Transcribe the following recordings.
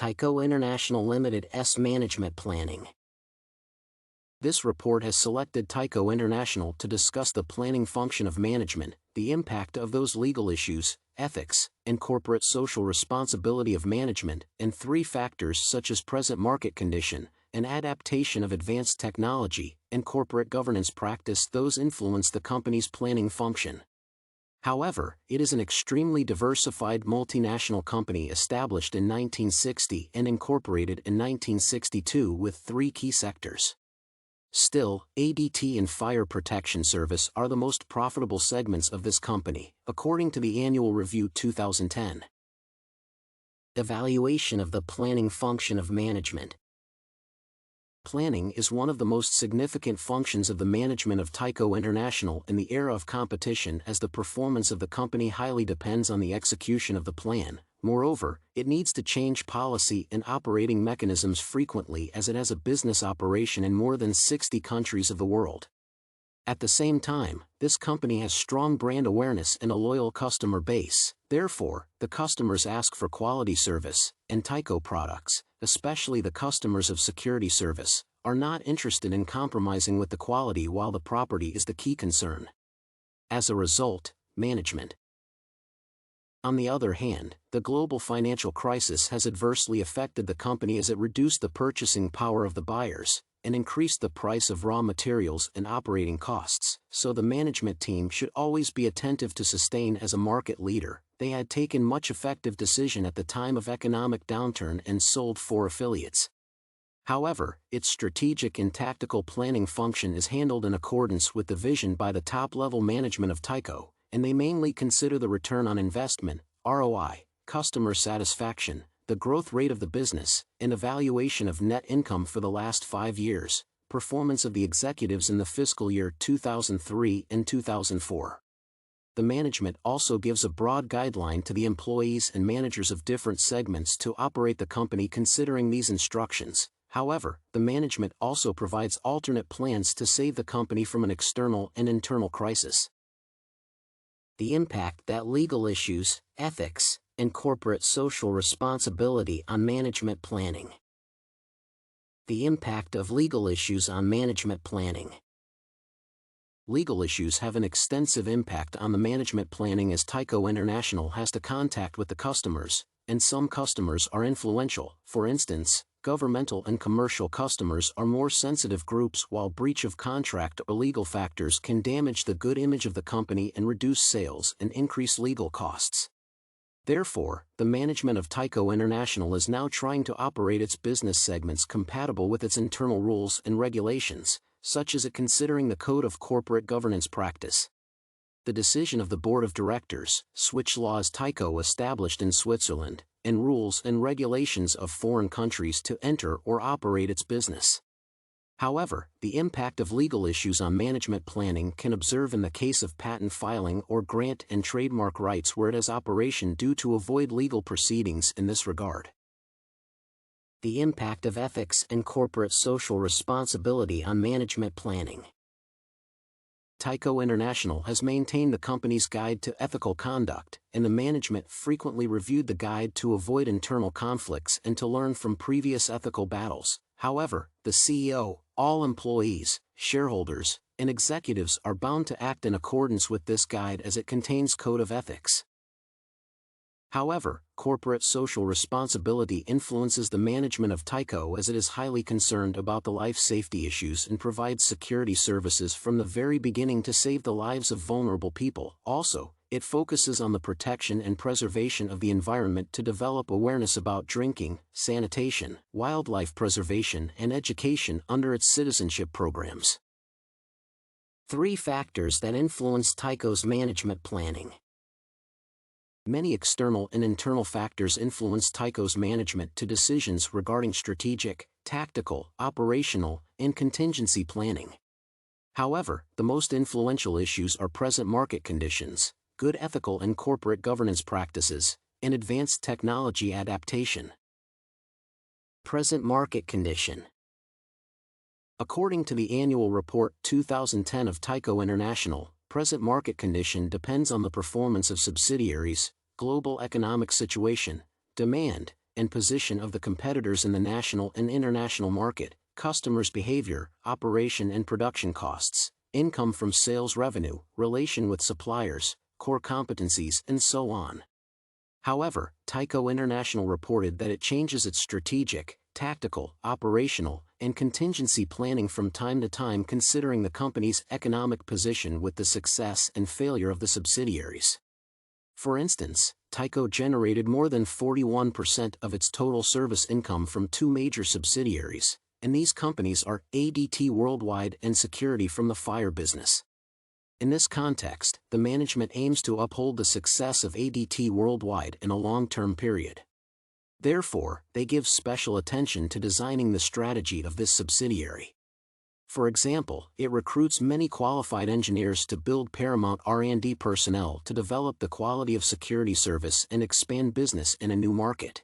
Tyco International Limited's management planning. This report has selected Tyco International to discuss the planning function of management, the impact of those legal issues, ethics, and corporate social responsibility of management, and three factors such as present market condition, and adaptation of advanced technology, and corporate governance practice those influence the company's planning function. However, it is an extremely diversified multinational company established in 1960 and incorporated in 1962 with three key sectors. Still, ADT and Fire Protection Service are the most profitable segments of this company, according to the Annual Review 2010. Evaluation of the planning function of management. Planning is one of the most significant functions of the management of Tyco International in the era of competition, as the performance of the company highly depends on the execution of the plan. Moreover, it needs to change policy and operating mechanisms frequently as it has a business operation in more than 60 countries of the world. At the same time, this company has strong brand awareness and a loyal customer base. Therefore, the customers ask for quality service, and Tyco products, especially the customers of security service, are not interested in compromising with the quality while the property is the key concern. As a result, management. On the other hand, the global financial crisis has adversely affected the company as it reduced the purchasing power of the buyers and increased the price of raw materials and operating costs, so the management team should always be attentive to sustain as a market leader. They had taken much effective decision at the time of economic downturn and sold 4 affiliates. However, its strategic and tactical planning function is handled in accordance with the vision by the top-level management of Tyco, and they mainly consider the return on investment, ROI, customer satisfaction, the growth rate of the business, and evaluation of net income for the last 5 years, performance of the executives in the fiscal year 2003 and 2004. The management also gives a broad guideline to the employees and managers of different segments to operate the company considering these instructions. However, the management also provides alternate plans to save the company from an external and internal crisis. The impact that legal issues, ethics, and corporate social responsibility on management planning. The impact of legal issues on management planning. Legal issues have an extensive impact on the management planning as Tyco International has to contact with the customers, and some customers are influential. For instance, governmental and commercial customers are more sensitive groups, while breach of contract or legal factors can damage the good image of the company and reduce sales and increase legal costs. Therefore, the management of Tyco International is now trying to operate its business segments compatible with its internal rules and regulations, such as it considering the Code of Corporate Governance Practice. The decision of the Board of Directors, switch laws Tyco established in Switzerland, and rules and regulations of foreign countries to enter or operate its business. However, the impact of legal issues on management planning can observe in the case of patent filing or grant and trademark rights where it has operation due to avoid legal proceedings in this regard. The impact of ethics and corporate social responsibility on management planning. Tyco International has maintained the company's Guide to Ethical Conduct, and the management frequently reviewed the guide to avoid internal conflicts and to learn from previous ethical battles. However, the CEO, all employees, shareholders, and executives are bound to act in accordance with this guide as it contains code of ethics. However, corporate social responsibility influences the management of Tyco as it is highly concerned about the life safety issues and provides security services from the very beginning to save the lives of vulnerable people. Also, it focuses on the protection and preservation of the environment to develop awareness about drinking, sanitation, wildlife preservation, and education under its citizenship programs. 3 factors that influence Tyco's management planning. Many external and internal factors influence Tyco's management to decisions regarding strategic, tactical, operational, and contingency planning. However, the most influential issues are present market conditions, good ethical and corporate governance practices, and advanced technology adaptation. Present market condition. According to the Annual Report 2010 of Tyco International, present market condition depends on the performance of subsidiaries, global economic situation, demand, and position of the competitors in the national and international market, customers' behavior, operation and production costs, income from sales revenue, relation with suppliers, core competencies, and so on. However, Tyco International reported that it changes its strategic, tactical, operational, and contingency planning from time to time considering the company's economic position with the success and failure of the subsidiaries. For instance, Tyco generated more than 41% of its total service income from two major subsidiaries, and these companies are ADT Worldwide and Security from the Fire business. In this context, the management aims to uphold the success of ADT Worldwide in a long-term period. Therefore, they give special attention to designing the strategy of this subsidiary. For example, it recruits many qualified engineers to build paramount R&D personnel to develop the quality of security service and expand business in a new market.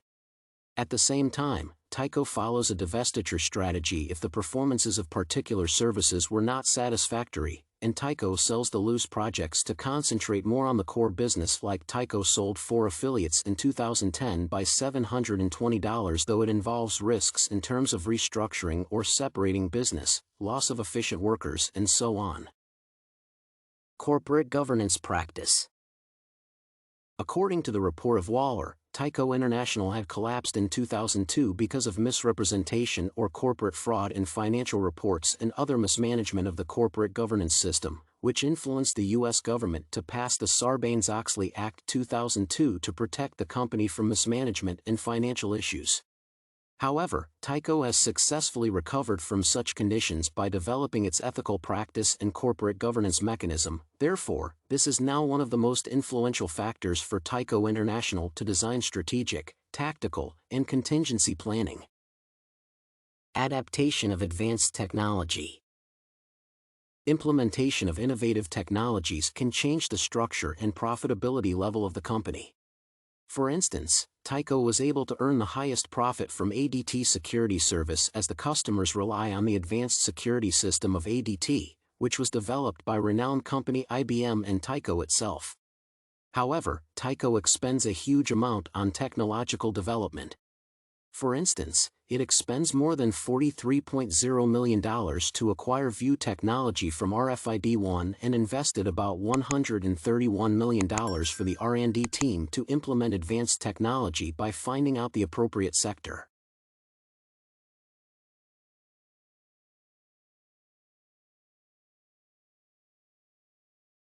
At the same time, Tyco follows a divestiture strategy if the performances of particular services were not satisfactory, and Tyco sells the loose projects to concentrate more on the core business. Like Tyco sold 4 affiliates in 2010 by $720, though it involves risks in terms of restructuring or separating business, loss of efficient workers, and so on. Corporate governance practice. According to the report of Waller, Tyco International had collapsed in 2002 because of misrepresentation or corporate fraud in financial reports and other mismanagement of the corporate governance system, which influenced the U.S. government to pass the Sarbanes-Oxley Act 2002 to protect the company from mismanagement and financial issues. However, Tyco has successfully recovered from such conditions by developing its ethical practice and corporate governance mechanism. Therefore, this is now one of the most influential factors for Tyco International to design strategic, tactical, and contingency planning. Adaptation of advanced technology. Implementation of innovative technologies can change the structure and profitability level of the company. For instance, Tyco was able to earn the highest profit from ADT Security Service as the customers rely on the advanced security system of ADT, which was developed by renowned company IBM and Tyco itself. However, Tyco expends a huge amount on technological development. For instance, it expends more than $43.0 million to acquire View technology from RFID-1 and invested about $131 million for the R&D team to implement advanced technology by finding out the appropriate sector.